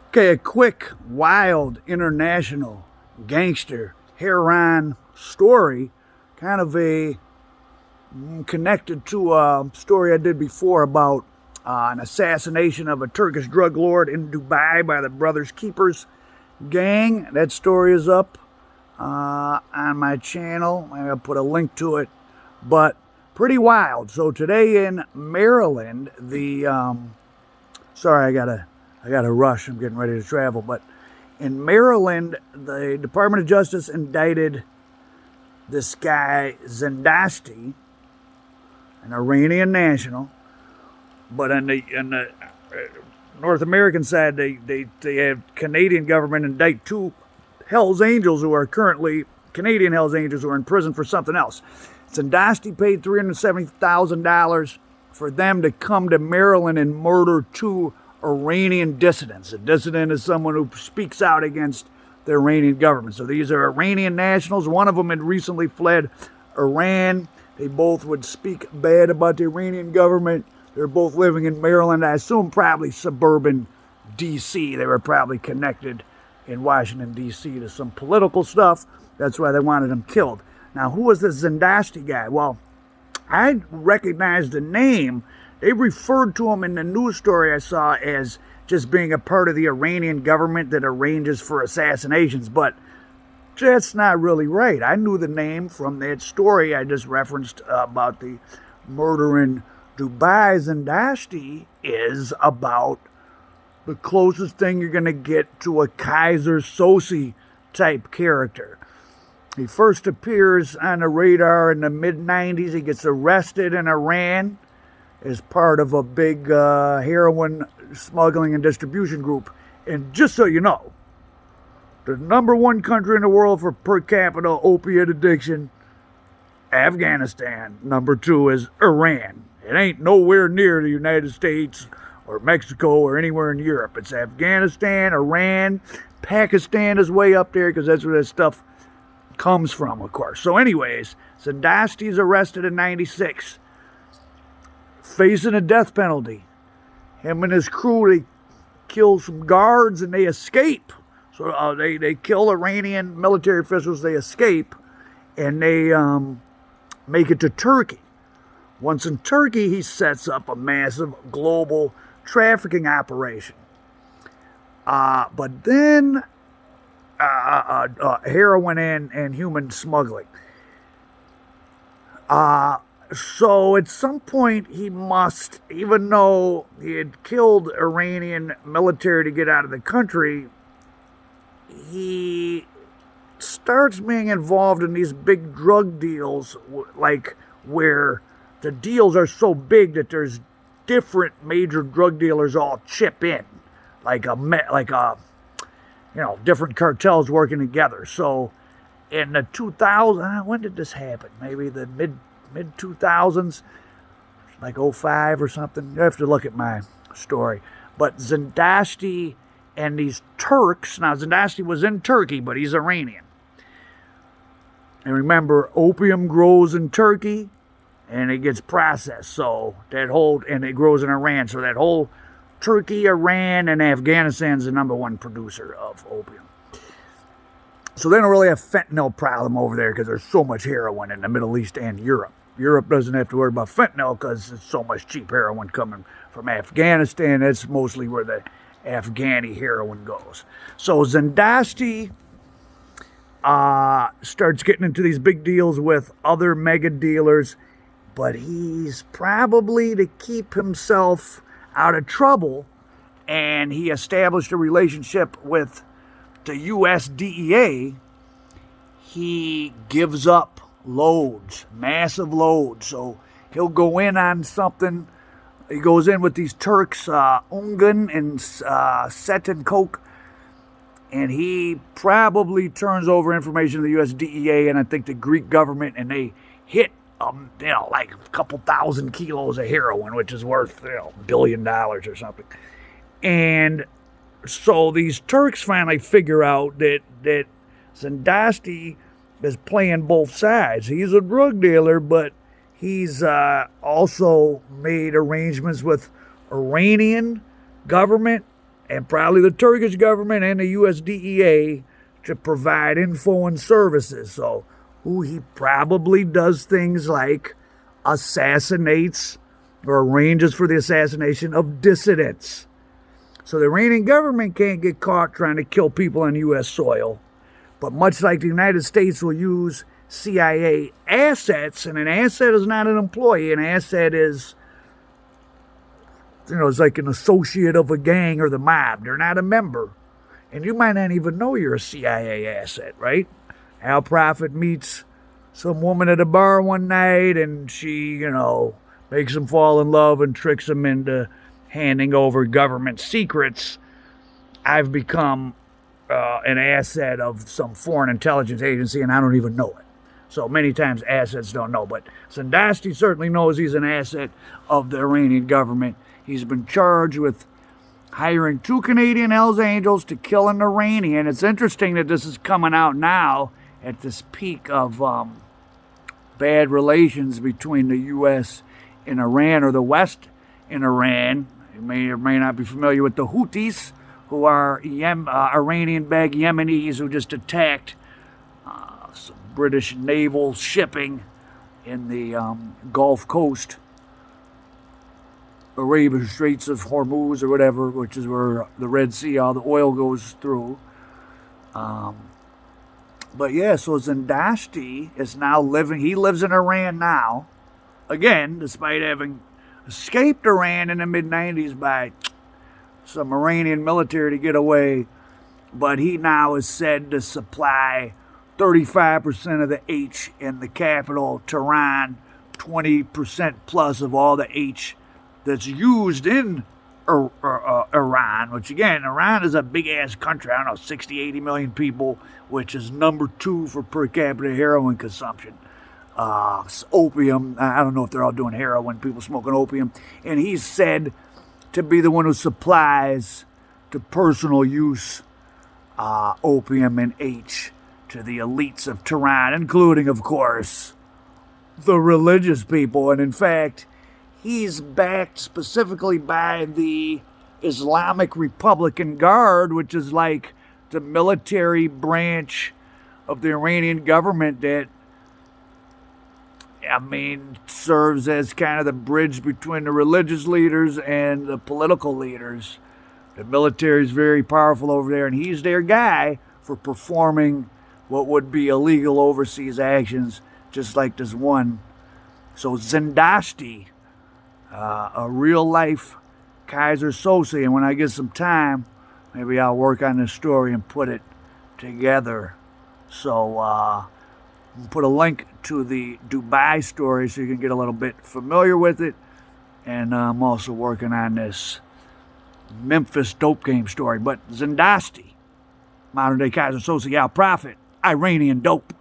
Okay, a quick, wild, international gangster heroin story, kind of a connected to a story I did before about an assassination of a Turkish drug lord in Dubai by the Brothers Keepers gang. That story is up on my channel. I'm going to put a link to it, but pretty wild. So today in Maryland, sorry, I gotta rush. I'm getting ready to travel, but in Maryland, the Department of Justice indicted this guy Zindashti, an Iranian national. But on the North American side, they have Canadian government indict two Hells Angels who are currently Canadian Hells Angels who are in prison for something else. Zindashti paid $370,000 for them to come to Maryland and murder two Iranian dissidents. A dissident is someone who speaks out against the Iranian government. So these are Iranian nationals. One of them had recently fled Iran. They both would speak bad about the Iranian government. They're both living in Maryland. I assume probably suburban D.C. They were probably connected in Washington, D.C. to some political stuff. That's why they wanted him killed. Now, who was this Zindashti guy? Well, I recognized the name. They referred to him in the news story I saw as just being a part of the Iranian government that arranges for assassinations, but that's not really right. I knew the name from that story I just referenced about the murder in Dubai. Zindashti is about the closest thing you're going to get to a Keyzer Soze type character. He first appears on the radar in the mid-90s. He gets arrested in Iran as part of a big heroin smuggling and distribution group. And just so you know, the number one country in the world for per capita opiate addiction, Afghanistan. Number two is Iran. It ain't nowhere near the United States or Mexico or anywhere in Europe. It's Afghanistan, Iran, Pakistan is way up there because that's where that stuff comes from, of course. So anyways, Zindashti's arrested in 96. Facing a death penalty. Him and his crew, they kill some guards and they escape. So they kill Iranian military officials, they escape, and they make it to Turkey. Once in Turkey, he sets up a massive global trafficking operation. But then heroin and human smuggling. So at some point he must, even though he had killed Iranian military to get out of the country, he starts being involved in these big drug deals, like where the deals are so big that there's different major drug dealers all chip in, like different cartels working together. So in the 2000s, when did this happen? Maybe the mid 2000s, like 05 or something. You have to look at my story. But Zindashti and these Turks, now Zindashti was in Turkey, but he's Iranian. And remember, opium grows in Turkey and it gets processed. So and it grows in Iran. So that whole Turkey, Iran, and Afghanistan's the number one producer of opium. So they don't really have fentanyl problem over there because there's so much heroin in the Middle East and Europe. Europe doesn't have to worry about fentanyl because there's so much cheap heroin coming from Afghanistan. That's mostly where the Afghani heroin goes. So Zindashti starts getting into these big deals with other mega dealers, but he's probably to keep himself out of trouble, and he established a relationship with the U.S. DEA. He gives up loads, massive loads. So he'll go in on something. He goes in with these Turks, Ungun and Setin Coke, and he probably turns over information to the U.S. DEA and I think the Greek government, and they hit like a couple thousand kilos of heroin, which is worth $1 billion or something. And so these Turks finally figure out that Zindashti is playing both sides. He's a drug dealer, but he's also made arrangements with Iranian government and probably the Turkish government and the US DEA to provide info and services. So he probably does things like assassinates or arranges for the assassination of dissidents. So the Iranian government can't get caught trying to kill people on U.S. soil. But much like the United States will use CIA assets, and an asset is not an employee, an asset is, it's like an associate of a gang or the mob. They're not a member. And you might not even know you're a CIA asset, right? Al Prophet meets some woman at a bar one night, and she, makes him fall in love and tricks him into handing over government secrets. I've become an asset of some foreign intelligence agency, and I don't even know it. So many times assets don't know. But Zindashti certainly knows he's an asset of the Iranian government. He's been charged with hiring 2 Canadian Hells Angels to kill an Iranian. It's interesting that this is coming out now at this peak of bad relations between the U.S. and Iran, or the West in Iran. You may or may not be familiar with the Houthis, who are Iranian-backed Yemenis who just attacked some British naval shipping in the Gulf Coast, Arabian Straits of Hormuz or whatever, which is where the Red Sea, all the oil goes through. But yeah, so Zindashti is now he lives in Iran now, again, despite having escaped Iran in the mid-90s by some Iranian military to get away. But he now is said to supply 35% of the H in the capital, Tehran, 20% plus of all the H that's used in Iran, which again, Iran is a big-ass country, 60, 80 million people, which is number 2 for per capita heroin consumption. Opium, I don't know if they're all doing heroin, people smoking opium. And he's said to be the one who supplies to personal use opium and H to the elites of Tehran, including, of course, the religious people. And in fact, he's backed specifically by the Islamic Republican Guard, which is like the military branch of the Iranian government that, serves as kind of the bridge between the religious leaders and the political leaders. The military is very powerful over there, and he's their guy for performing what would be illegal overseas actions, just like this one. So Zindashti, a real-life Keyzer Soze, and when I get some time, maybe I'll work on this story and put it together. So put a link to the Dubai story so you can get a little bit familiar with it. And I'm also working on this Memphis dope game story. But Zindashti, modern-day Keyzer Soze, Al Prophet, Iranian dope.